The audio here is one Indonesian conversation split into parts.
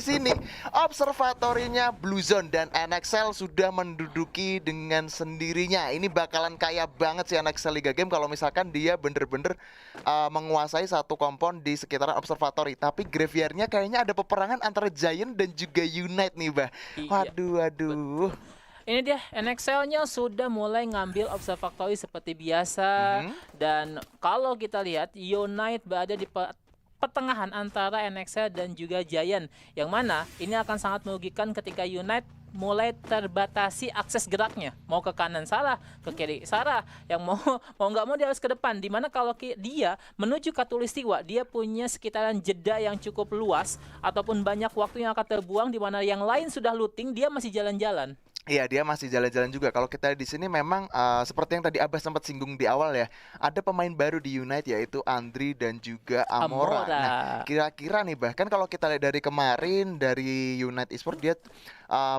Di sini observatorinya Blue Zone dan NXL sudah menduduki dengan sendirinya. Ini bakalan kaya banget sih NXL Liga Game kalau misalkan dia bener-bener menguasai satu kompon di sekitaran observatory. Tapi graveyardnya kayaknya ada peperangan antara Giant dan juga Unite nih, Bah. Iya, Waduh, waduh. betul. Ini dia NXL-nya sudah mulai ngambil observatory seperti biasa, Mhm. dan kalau kita lihat Unite berada di pertengahan antara NXL dan juga Giant, yang mana ini akan sangat merugikan ketika Unite mulai terbatasi akses geraknya, mau ke kanan salah, ke kiri salah, yang mau mau nggak mau dia harus ke depan, dimana kalau dia menuju Katulistiwa dia punya sekitaran jeda yang cukup luas ataupun banyak waktu yang akan terbuang, dimana yang lain sudah looting, dia masih jalan-jalan. Iya, dia masih jalan-jalan juga. Kalau kita di sini memang seperti yang tadi Abbas sempat singgung di awal ya, ada pemain baru di Unite yaitu Andri dan juga Amora. Nah, Amora. kira-kira nih bahkan kalau kita lihat dari kemarin dari Unite Esport dia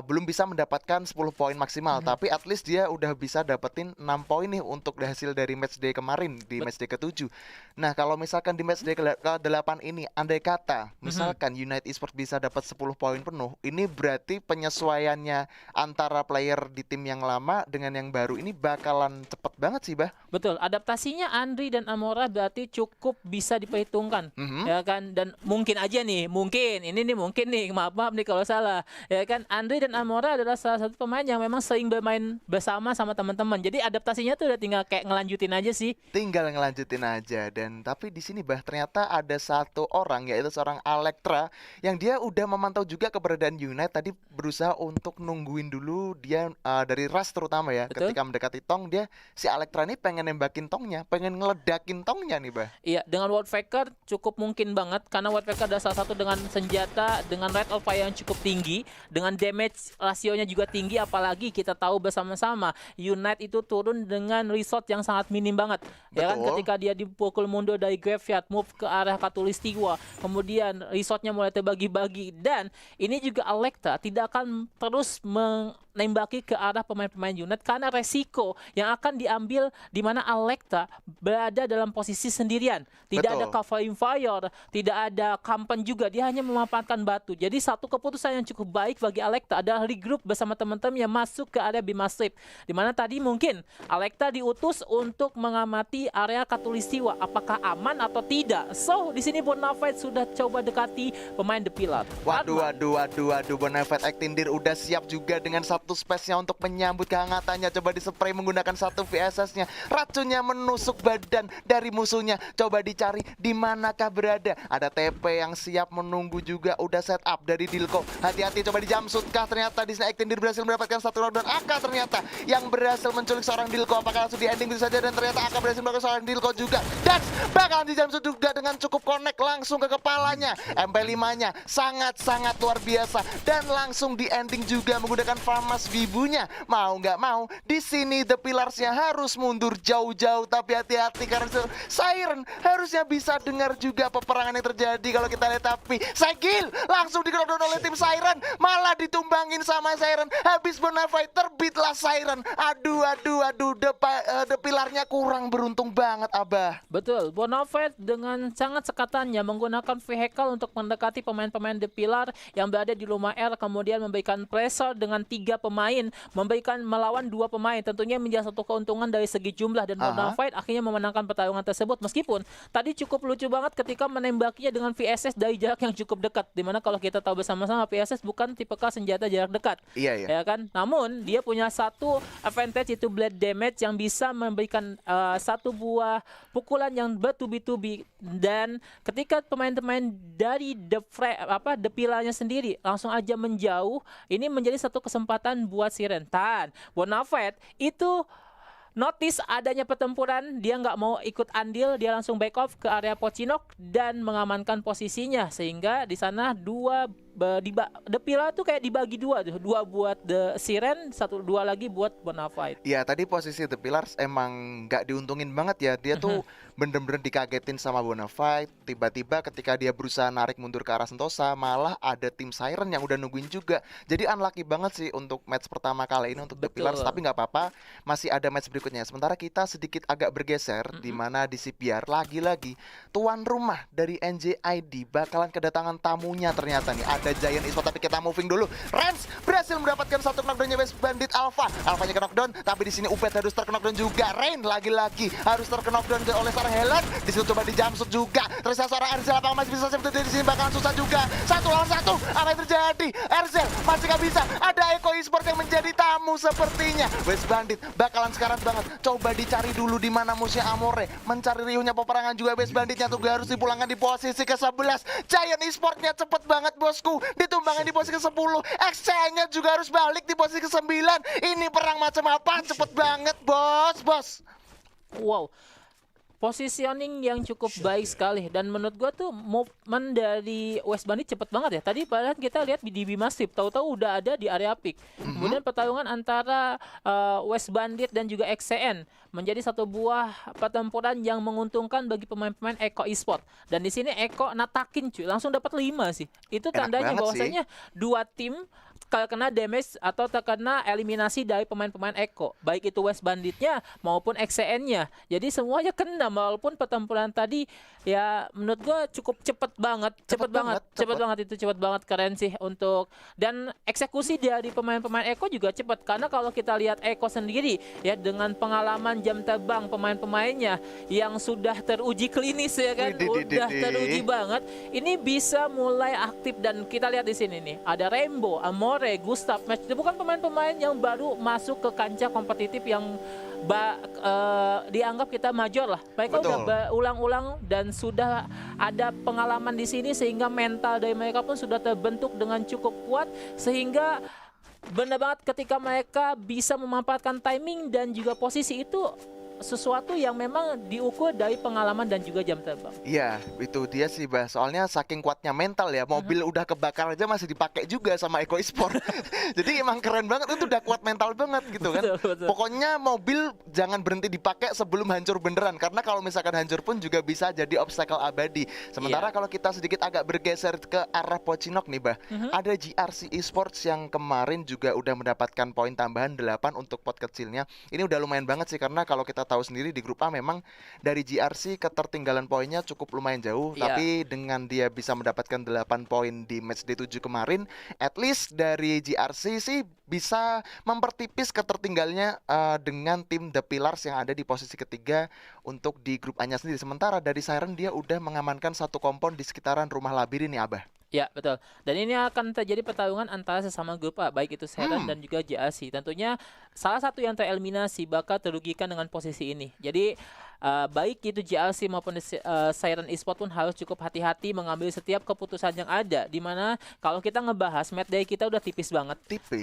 belum bisa mendapatkan 10 poin maksimal, Mhm. tapi at least dia udah bisa dapetin 6 poin nih untuk hasil dari matchday kemarin di Bet- matchday ke-7. Nah, kalau misalkan di matchday ke-8 ini andai kata mhm. misalkan Unite Esport bisa dapat 10 poin penuh, ini berarti penyesuaiannya antara player di tim yang lama dengan yang baru ini bakalan cepet banget sih, Bah. Betul, adaptasinya Andri dan Amora berarti cukup bisa diperhitungkan, Mhm. ya kan? Dan mungkin aja nih, mungkin ini nih mungkin nih, maaf nih kalau salah, ya kan? Andri dan Amora adalah salah satu pemain yang memang sering bermain bersama sama teman-teman. Jadi adaptasinya tuh udah tinggal kayak ngelanjutin aja sih. Tinggal ngelanjutin aja. Dan tapi di sini Bah ternyata ada satu orang yaitu seorang Alektra yang dia udah memantau juga keberadaan Unite, tadi berusaha untuk nungguin dulu dia dari Ras terutama ya. Betul? Ketika mendekati Tong dia si Alektra ini pengen nembakin Tongnya, pengen ngeledakin Tongnya nih, Bah. Iya, dengan Worldfaker cukup mungkin banget karena Worldfaker adalah salah satu dengan senjata dengan rate of fire yang cukup tinggi, dengan damage rasionya juga tinggi, apalagi kita tahu bersama-sama Unite itu turun dengan resort yang sangat minim banget. Ya kan, Betul. ketika dia dipukul mundur dari graveyard, move ke arah Katulistiwa, kemudian resortnya mulai terbagi-bagi, dan ini juga Alekta tidak akan terus menembaki ke arah pemain-pemain Unite karena resiko yang akan diambil di mana Alekta berada dalam posisi sendirian. Tidak ada Betul. covering fire, tidak ada kampen juga, dia hanya memanfaatkan batu. Jadi satu keputusan yang cukup baik bagi Alekta adalah regroup bersama teman-teman yang masuk ke area Bima Sleep. Di mana tadi mungkin Alekta diutus untuk mengamati area Katulistiwa, apakah aman atau tidak. So, di sini Bonafide sudah coba dekati pemain The Pillar. Waduh, Arman. waduh, waduh, waduh, Bonafide Actindir udah siap juga dengan satu space-nya untuk menyambut kehangatannya. Coba dispray menggunakan satu VSS-nya. Racunnya menusuk badan dari musuhnya. Coba dicari di manakah berada. Ada TP yang siap menunggu juga. Udah set up dari Dilko. Hati-hati, coba dijamsut kah ternyata di sini Actindir berhasil mendapatkan satu round dan Aka ternyata yang berhasil menculik seorang Dilko. Apakah langsung di ending begitu saja dan ternyata Aka berhasil melakukan seorang Dilko juga. Dan bakalan dijamsut juga dengan cukup connect langsung ke kepalanya. MP5-nya sangat-sangat luar biasa dan langsung di ending juga menggunakan Farmas Wibunya. Mau nggak mau di sini The Pillars-nya harus mundur jauh-jauh, tapi hati-hati karena Siren harusnya bisa dengar juga peperangan yang terjadi kalau kita lihat, tapi Segil langsung di-knockdown oleh tim Siren, malah ditumbangin sama Siren. Habis Bonafide terbitlah Siren. Aduh, aduh, aduh, The Pillar-nya kurang beruntung banget, Abah. Betul, Bonafide dengan sangat sekatannya menggunakan vehicle untuk mendekati pemain-pemain The Pillar yang berada di rumah R, kemudian memberikan pressure dengan 3 pemain, melawan 2 pemain, tentunya menjadi satu keuntungan dari segi jumlah, dan Aha. Bonafide akhirnya memenangkan pertarungan tersebut, meskipun tadi cukup lucu banget ketika menembakinya dengan VSS dari jarak yang cukup dekat, dimana kalau kita tahu bersama-sama VSS bukan tipikal senjata jarak dekat, Iya, ya. ya kan? Namun dia punya satu advantage, itu blade damage yang bisa memberikan satu buah pukulan yang bertubi-tubi, dan ketika pemain-pemain dari The Pillarnya sendiri langsung aja menjauh, ini menjadi satu kesempatan buat si Rentan. Bonafide itu notice adanya pertempuran, dia nggak mau ikut andil, dia langsung back off ke area Pocinok dan mengamankan posisinya, sehingga di sana The Pillar tuh kayak dibagi dua tuh, dua buat The Siren, dua lagi buat Bonafide. Ya, tadi posisi The Pillars emang nggak diuntungin banget ya. Dia tuh bener-bener dikagetin sama Bonafide. Tiba-tiba ketika dia berusaha narik mundur ke arah Sentosa, malah ada tim Siren yang udah nungguin juga. Jadi unlucky banget sih untuk match pertama kali ini untuk The Pillars. Betul. Tapi nggak apa-apa, masih ada match berikutnya. Sementara kita sedikit agak bergeser, di Mm-mm. mana di CPR lagi-lagi tuan rumah dari NJID bakalan kedatangan tamunya ternyata nih. ada Giant Esports. Tapi kita moving dulu. Rans berhasil mendapatkan satu knockdownnya West Bandit Alpha. Alphanya ke knockdown, tapi di sini Upet harus terknockdown juga. Rain lagi-lagi harus terknockdown oleh seorang Helen. Di situ coba di jumpsuit juga. Terus seorang Erzel apakah masih bisa save di sini, bakalan susah juga. 1 lawan 1, apa yang terjadi? Erzel masih gak bisa. Ada Eko Esports yang menjadi tamu sepertinya. West Bandit bakalan sekarat banget. Coba dicari dulu di mana musuhnya Amore. Mencari riuhnya peperangan juga West Banditnya tuh harus dipulangkan di posisi ke-11. Giant Esports-nya cepet banget bosku. Ditumbangin di posisi ke-10. XC-nya juga harus balik di posisi ke-9. Ini perang macam apa? Cepet banget bos. Wow, positioning yang cukup baik sekali, dan menurut gua tuh movement dari West Bandit cepet banget ya. Tadi padahal kita lihat di Bimasif, tahu-tahu udah ada di area pick. Kemudian pertarungan antara West Bandit dan juga XCN menjadi satu buah pertempuran yang menguntungkan bagi pemain-pemain Eko Esports. Dan di sini Eko natakin cuy, langsung dapat 5 sih. Itu tandanya bahwasanya dua tim terkena damage atau terkena eliminasi dari pemain-pemain Eko, baik itu West Banditnya maupun XCN-nya. Jadi semuanya kena, walaupun pertempuran tadi ya menurut gua cukup cepet banget, cepet banget itu, cepet banget, keren sih untuk, dan eksekusi dari pemain-pemain Eko juga cepet, karena kalau kita lihat Eko sendiri ya dengan pengalaman jam terbang pemain-pemainnya yang sudah teruji klinis ya kan, udah teruji banget, ini bisa mulai aktif. Dan kita lihat di sini nih ada Rainbow, Amore, Gustav, Match, itu bukan pemain-pemain yang baru masuk ke kancah kompetitif yang dianggap kita major lah. Mereka udah berulang-ulang dan sudah ada pengalaman di sini, sehingga mental dari mereka pun sudah terbentuk dengan cukup kuat, sehingga benar banget ketika mereka bisa memanfaatkan timing dan juga posisi itu, sesuatu yang memang diukur dari pengalaman dan juga jam terbang. Iya, itu dia sih, Bah. Soalnya saking kuatnya mental ya, mobil udah kebakar aja masih dipakai juga sama Eko Esports. Jadi emang keren banget, itu udah kuat mental banget gitu kan. Betul. Pokoknya mobil jangan berhenti dipakai sebelum hancur beneran, karena kalau misalkan hancur pun juga bisa jadi obstacle abadi. Sementara kalau kita sedikit agak bergeser ke arah Pocinok nih, Bah. Ada GRC Esports yang kemarin juga udah mendapatkan poin tambahan 8 untuk pot kecilnya. Ini udah lumayan banget sih, karena kalau kita tahu sendiri di grup A memang dari GRC ketertinggalan poinnya cukup lumayan jauh, tapi dengan dia bisa mendapatkan 8 poin di match D7 kemarin, at least dari GRC sih bisa mempertipis ketertinggalnya dengan tim The Pillars yang ada di posisi ketiga untuk di grup A-nya sendiri. Sementara dari Siren dia udah mengamankan satu kompon di sekitaran rumah labirin nih, Abah. Ya, betul. Dan ini akan terjadi pertarungan antara sesama grup A, baik itu Siren dan juga GRC. Tentunya salah satu yang tereliminasi bakal terugikan dengan posisi ini. Jadi baik itu GRC maupun Siren Esports pun harus cukup hati-hati mengambil setiap keputusan yang ada. Dimana kalau kita ngebahas match day kita udah tipis banget.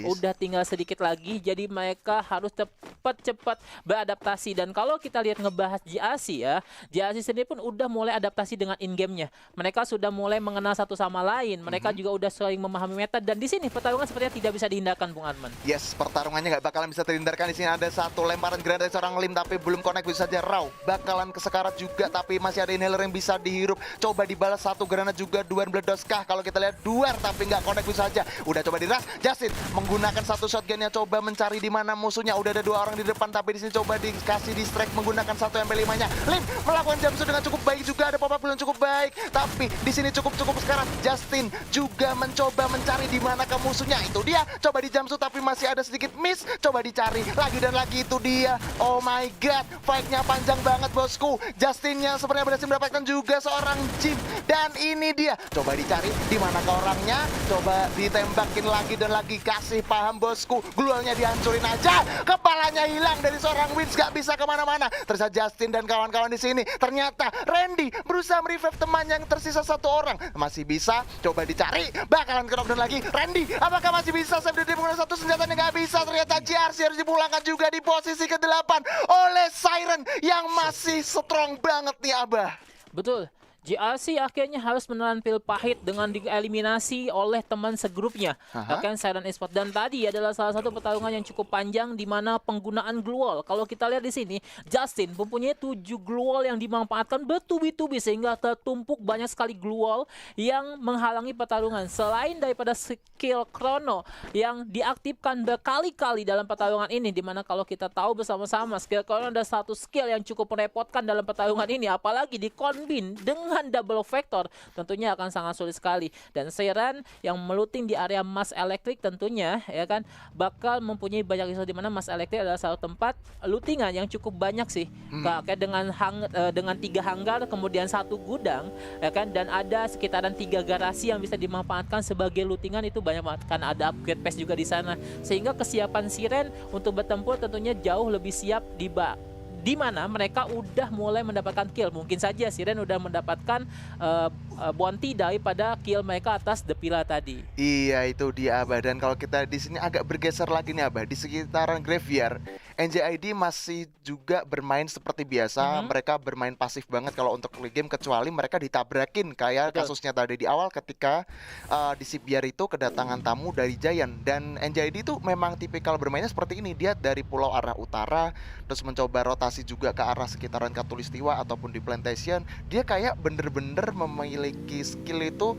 Udah tinggal sedikit lagi. Jadi mereka harus cepat beradaptasi. Dan kalau kita lihat ngebahas GRC ya, GRC sendiri pun udah mulai adaptasi dengan in-game-nya. Mereka sudah mulai mengenal satu sama lain. Mereka juga udah sering memahami meta. Dan di sini pertarungan sepertinya tidak bisa dihindarkan, Bung Arman. Yes, pertarungannya nggak bakalan bisa terhindarkan. Di sini ada satu lemparan granat dari seorang Lim, tapi belum connect, bisa saja Raw bakalan kesekarat juga, tapi masih ada inhaler yang bisa dihirup. Coba dibalas satu granat juga, Duan Bledoskah. Kalau kita lihat Duar, tapi nggak connect, bisa saja. Udah coba diras, Justin menggunakan satu shotgunnya, coba mencari di mana musuhnya. Udah ada 2 orang di depan, tapi di sini coba dikasih distract menggunakan satu MP5-nya. Lim melakukan jumpsuit dengan cukup baik juga, ada pop-up yang cukup baik, tapi di sini cukup sekarat. Justin juga mencoba mencari di mana ke musuhnya. Itu dia, coba di jumpsuit tapi masih ada sedikit miss. Coba dicari lagi dan lagi, itu dia. Oh my god, fight-nya panjang banget bosku. Justinnya sebenarnya berhasil mendapatkan juga seorang Jim, dan ini dia. Coba dicari di mana ke orangnya, coba ditembakin lagi dan lagi. Kasih paham bosku, glualnya dihancurin aja, kepalanya hilang dari seorang Wins, gak bisa kemana-mana. Terus Justin dan kawan-kawan di sini. Ternyata Randy berusaha merevive teman yang tersisa 1 orang, masih bisa. Coba dicari, bakalan ke knockdown lagi. Randy apakah masih bisa save the menggunakan satu senjatanya? Gak bisa. Ternyata GRC harus dipulangkan juga di posisi ke-8 oleh Siren yang masih strong banget nih, Abah. Betul. GRC akhirnya harus menelan pil pahit dengan dieliminasi oleh teman segrupnya, bahkan Siren Esports. Dan tadi adalah salah satu pertarungan yang cukup panjang di mana penggunaan glue wall. Kalau kita lihat di sini, Justin mempunyai 7 glue wall yang dimanfaatkan bertubi-tubi sehingga tertumpuk banyak sekali glue wall yang menghalangi pertarungan. Selain daripada skill Chrono yang diaktifkan berkali-kali dalam pertarungan ini, di mana kalau kita tahu bersama-sama skill Chrono ada satu skill yang cukup merepotkan dalam pertarungan ini, apalagi dikombin dengan dengan double vector tentunya akan sangat sulit sekali. Dan Siren yang melooting di area Mas Elektrik tentunya ya kan bakal mempunyai banyak resource, di mana Mas Elektrik adalah satu tempat lootingan yang cukup banyak sih. Kayak dengan 3 hanggar, kemudian 1 gudang ya kan, dan ada sekitaran 3 garasi yang bisa dimanfaatkan sebagai lootingan. Itu banyak banget kan, ada upgrade pass juga di sana, sehingga kesiapan Siren untuk bertempur tentunya jauh lebih siap di mana mereka udah mulai mendapatkan kill. Mungkin saja Siren udah mendapatkan bounty daripada kill mereka atas The Pillar tadi. Iya, itu dia Abah. Dan kalau kita di sini agak bergeser lagi nih Abah, di sekitaran graveyard, NJID masih juga bermain seperti biasa. Mereka bermain pasif banget kalau untuk early game, kecuali mereka ditabrakin kayak kasusnya tadi di awal ketika di Sibiar itu kedatangan tamu dari Giant. Dan NJID itu memang tipikal bermainnya seperti ini. Dia dari pulau arah utara terus mencoba rotasi juga ke arah sekitaran Katulistiwa ataupun di Plantation. Dia kayak bener-bener memiliki skill itu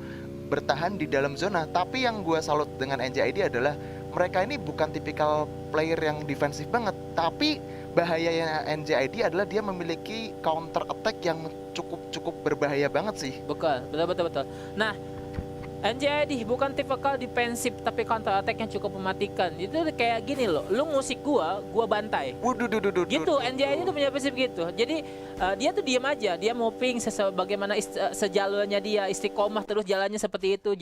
bertahan di dalam zona. Tapi yang gue salut dengan NJID adalah mereka ini bukan tipikal player yang defensif banget, tapi bahayanya NJID adalah dia memiliki counter attack yang cukup berbahaya banget sih. Betul. Nah, NJID bukan tipikal defensif tapi counter attack yang cukup mematikan. Itu kayak gini loh, lu ngusik gua bantai. Gitu, NJID itu punya prinsip gitu. Jadi dia tuh diem aja, dia moving sebagaimana sejalurnya dia, istiqomah terus jalannya seperti itu,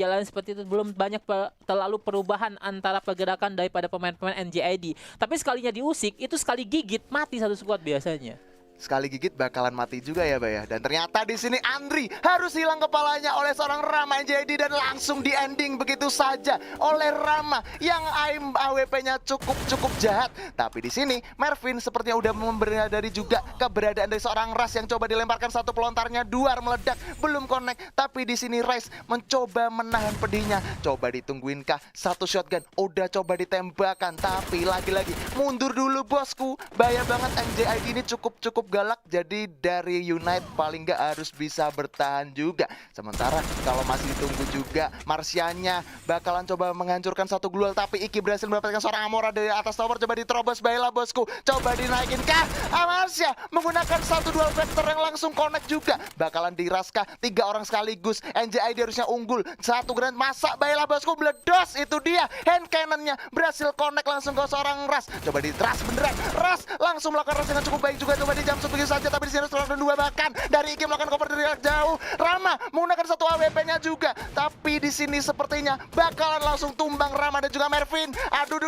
belum banyak terlalu perubahan antara pergerakan daripada pemain-pemain NJID. Tapi sekalinya diusik, itu sekali gigit mati satu squad biasanya. Sekali gigit bakalan mati juga ya, Bay ya. Dan ternyata di sini Andri harus hilang kepalanya oleh seorang Rama NJD dan langsung di ending begitu saja oleh Rama yang aim AWP-nya cukup jahat. Tapi di sini Mervin sepertinya udah memberadari juga keberadaan dari seorang Ras yang coba dilemparkan satu pelontarnya, Duar meledak, belum connect. Tapi di sini Rise mencoba menahan pedihnya. Coba ditungguin kah satu shotgun, udah coba ditembakkan, tapi lagi-lagi mundur dulu bosku. Bahaya banget, NJID ini cukup galak, jadi dari Unite paling nggak harus bisa bertahan juga. Sementara kalau masih ditunggu juga, Marsianya bakalan coba menghancurkan satu global, tapi Iki berhasil mendapatkan seorang Amora dari atas tower. Coba diterobos, baiklah bosku, coba dinaikin kah? Marsia menggunakan satu dual vector yang langsung connect juga. Bakalan diraskah 3 orang sekaligus. NJID harusnya unggul, satu grand masa, baiklah bosku, meledos. Itu dia hand cannonnya berhasil connect langsung ke seorang Ras. Coba di Ras beneran, Ras langsung melakukan Ras dengan cukup baik juga. Coba di jam begitu saja, tapi di sini setelah 2 bahkan dari Iki melakukan cover dari jarak jauh. Rama menggunakan satu AWP-nya juga, tapi di sini sepertinya bakalan langsung tumbang Rama dan juga Mervin. Aduh,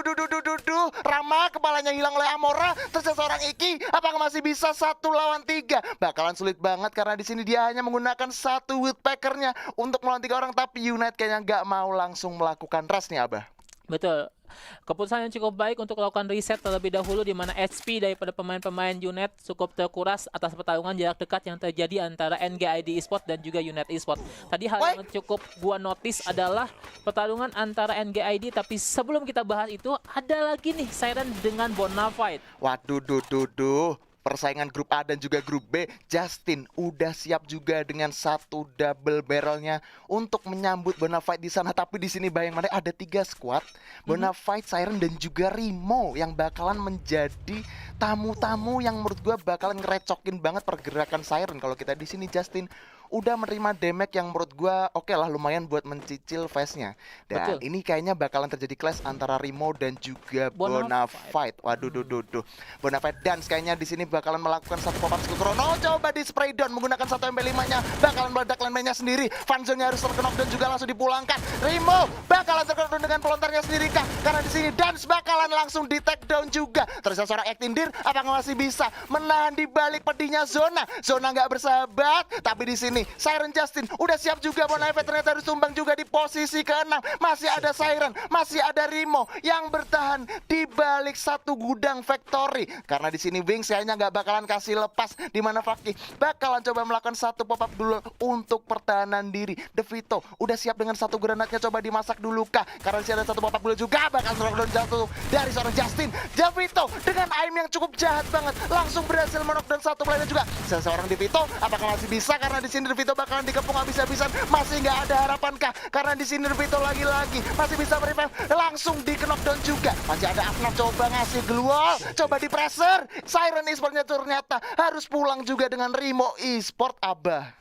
Rama kepalanya hilang oleh Amora. Terus seorang Iki, apakah masih bisa 1 lawan 3? Bakalan sulit banget karena di sini dia hanya menggunakan satu Woodpecker-nya untuk melawan 3 orang, tapi Unite kayaknya nggak mau langsung melakukan rush nih Abah. Betul. Keputusan yang cukup baik untuk melakukan reset terlebih dahulu, di mana HP daripada pemain-pemain Unite cukup terkuras atas pertarungan jarak dekat yang terjadi antara NGID Esports dan juga Unite Esports. Tadi hal yang cukup gua notice adalah pertarungan antara NGID, tapi sebelum kita bahas itu ada lagi nih Siren dengan Bonafide. Waduh, persaingan grup A dan juga grup B. Justin udah siap juga dengan satu double barrelnya untuk menyambut Bonafide di sana. Tapi di sini bayang mana ada 3 squad, Bonafide, Siren dan juga Rimo yang bakalan menjadi tamu-tamu yang menurut gua bakalan ngerecokin banget pergerakan Siren. Kalau kita di sini Justin udah menerima damage yang menurut gua oke lah, lumayan buat mencicil face-nya. Dan ini kayaknya bakalan terjadi clash antara Rimo dan juga Bonafide. Waduh, Bonafide dan kayaknya di sini bakalan melakukan satu pop up skill chrono. Coba di spray down menggunakan satu MP5-nya, bakalan meledak landmine-nya sendiri. Fanzone-nya harus terkena dan juga langsung dipulangkan. Rimo bakalan terkena dengan pelontarnya sendiri kah? Karena di sini Dance bakalan langsung di take down juga. Terus seorang Actindir apakah masih bisa menahan di balik pedihnya Zona? Zona nggak bersahabat, tapi di sini Siren Justin udah siap juga. Bonafide ternyata harus tumbang juga di posisi ke-6. Masih ada Siren, masih ada Rimo yang bertahan di balik satu gudang factory. Karena di sini Wings kayaknya nggak bakalan kasih lepas, di mana Fakih bakalan coba melakukan satu pop up dulu untuk pertahanan diri. Devito udah siap dengan satu granatnya, coba dimasak dulu kah? Karena di sini ada satu pop up dulu juga, bakal knockdown jatuh dari seorang Justin. Devito dengan aim yang cukup jahat banget langsung berhasil knockdown satu player juga. Seorang Devito apakah masih bisa? Karena di sini Devito bakalan dikepung habis-habisan, masih nggak ada harapan kah? Karena di sini Devito lagi-lagi masih bisa revive, langsung di knockdown juga. Masih ada Afnaf coba ngasih glual, coba di pressure. Siren Esports ternyata harus pulang juga dengan Rimo Esports, Abah.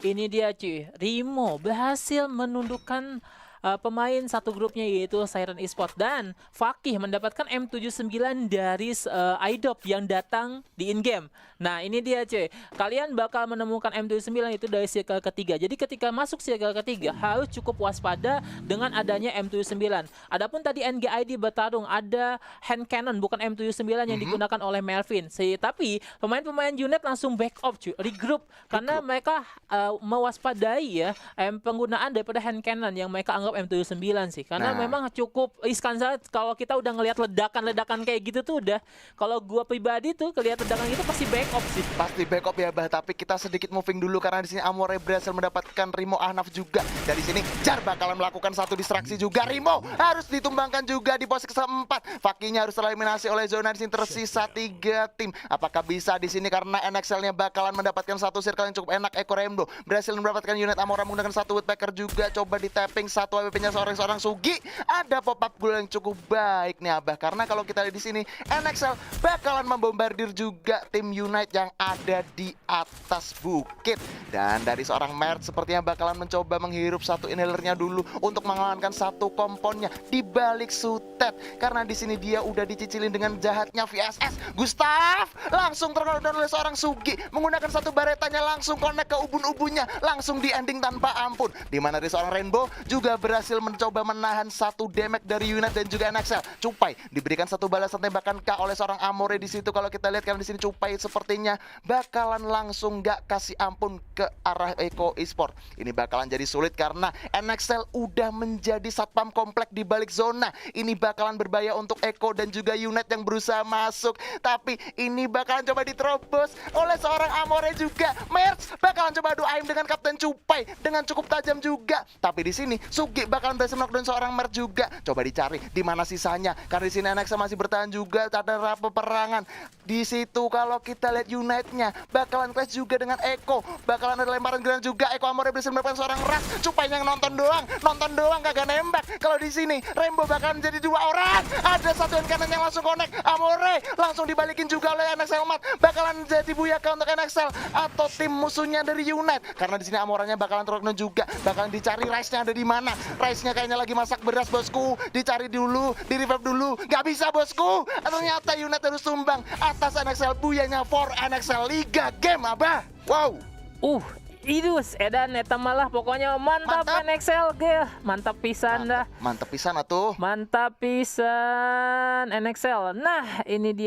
Ini dia cuy, Rimo berhasil menundukkan pemain satu grupnya yaitu Siren Esport, dan Fakih mendapatkan M79 dari Aidop yang datang di in-game. Nah ini dia cuy, kalian bakal menemukan M79 itu dari circle ketiga. Jadi ketika masuk circle ketiga harus cukup waspada dengan adanya M79. Adapun tadi NGID bertarung ada hand cannon bukan M79 yang digunakan oleh Melvin. Tapi pemain-pemain unit langsung back up cuy, regroup karena mereka mewaspadai ya penggunaan daripada hand cannon yang mereka anggap M79 sih, karena memang cukup riskan banget. Kalau kita udah ngelihat ledakan-ledakan kayak gitu tuh udah, kalau gua pribadi tuh ngelihat ledakan gitu pasti back up sih. Pasti backup ya bah, tapi kita sedikit moving dulu karena di sini Amore berhasil mendapatkan Rimo Ahnaf juga. Dari sini Jar bakalan melakukan satu distraksi juga. Rimo harus ditumbangkan juga di posisi keempat. Fakinya harus tereliminasi oleh zona. Di sini tersisa 3 tim. Apakah bisa di sini karena NXL-nya bakalan mendapatkan satu circle yang cukup enak. Eko Remdo berhasil mendapatkan unit Amora menggunakan satu Woodpecker juga. Coba di tapping satu AWP-nya seorang Sugi. Ada pop up goal yang cukup baik nih Abah, karena kalau kita lihat di sini NXL bakalan membombardir juga tim Unite yang ada di atas bukit. Dan dari seorang Mert sepertinya bakalan mencoba menghirup satu inhalernya dulu untuk mengamankan satu komponnya di balik Sutet, karena di sini dia udah dicicilin dengan jahatnya VSS. Gustav langsung terkena oleh seorang Sugi menggunakan satu baretanya, langsung connect ke ubun-ubunnya, langsung di ending tanpa ampun. Dimana dari seorang Rainbow juga berhasil mencoba menahan satu damage dari Unite dan juga NXL. Cupai diberikan satu balasan tembakan K oleh seorang Amore di situ. Kalau kita lihat kan di sini Cupai sepertinya bakalan langsung gak kasih ampun ke arah Eko Esport. Ini bakalan jadi sulit karena NXL udah menjadi satpam komplek di balik zona. Ini bakalan berbahaya untuk Eko dan juga Unite yang berusaha masuk. Tapi ini bakalan coba diterobos oleh seorang Amore juga. Merz bakalan coba adu aim dengan Kapten Cupai dengan cukup tajam juga. Tapi di sini Sugi bakalan berhasil knockdown seorang Merz juga. Coba dicari di mana sisanya, karena di sini NXL masih bertahan juga. Ada peperangan di situ. Kalau kita lihat Unite-nya bakalan clash juga dengan Eko. Bakalan ada lemparan granat juga. Eko Amore berhasil mendapatkan seorang Ras. Cupai yang nonton doang kagak nembak. Kalau di sini Rainbow bakalan jadi 2 orang. Ada satu yang kanan yang langsung connect. Amore langsung dibalikin juga oleh NXL Mat. Bakalan jadi buyaka untuk NXL atau tim musuhnya dari Unite. Karena di sini Amoranya bakalan terkena juga. Bakalan dicari Rise-nya ada di mana. Rise-nya kayaknya lagi masak beras bosku. Dicari dulu, di revive dulu. Gak bisa bosku. Ternyata Unite harus tumbang atas NXL. Buyanya for NXL Liga Game Abah. Wow. Idus edan eta malah pokoknya mantap NXL ge. Mantap pisan dah. Mantap pisan atuh. Mantap pisan NXL. Nah, ini dia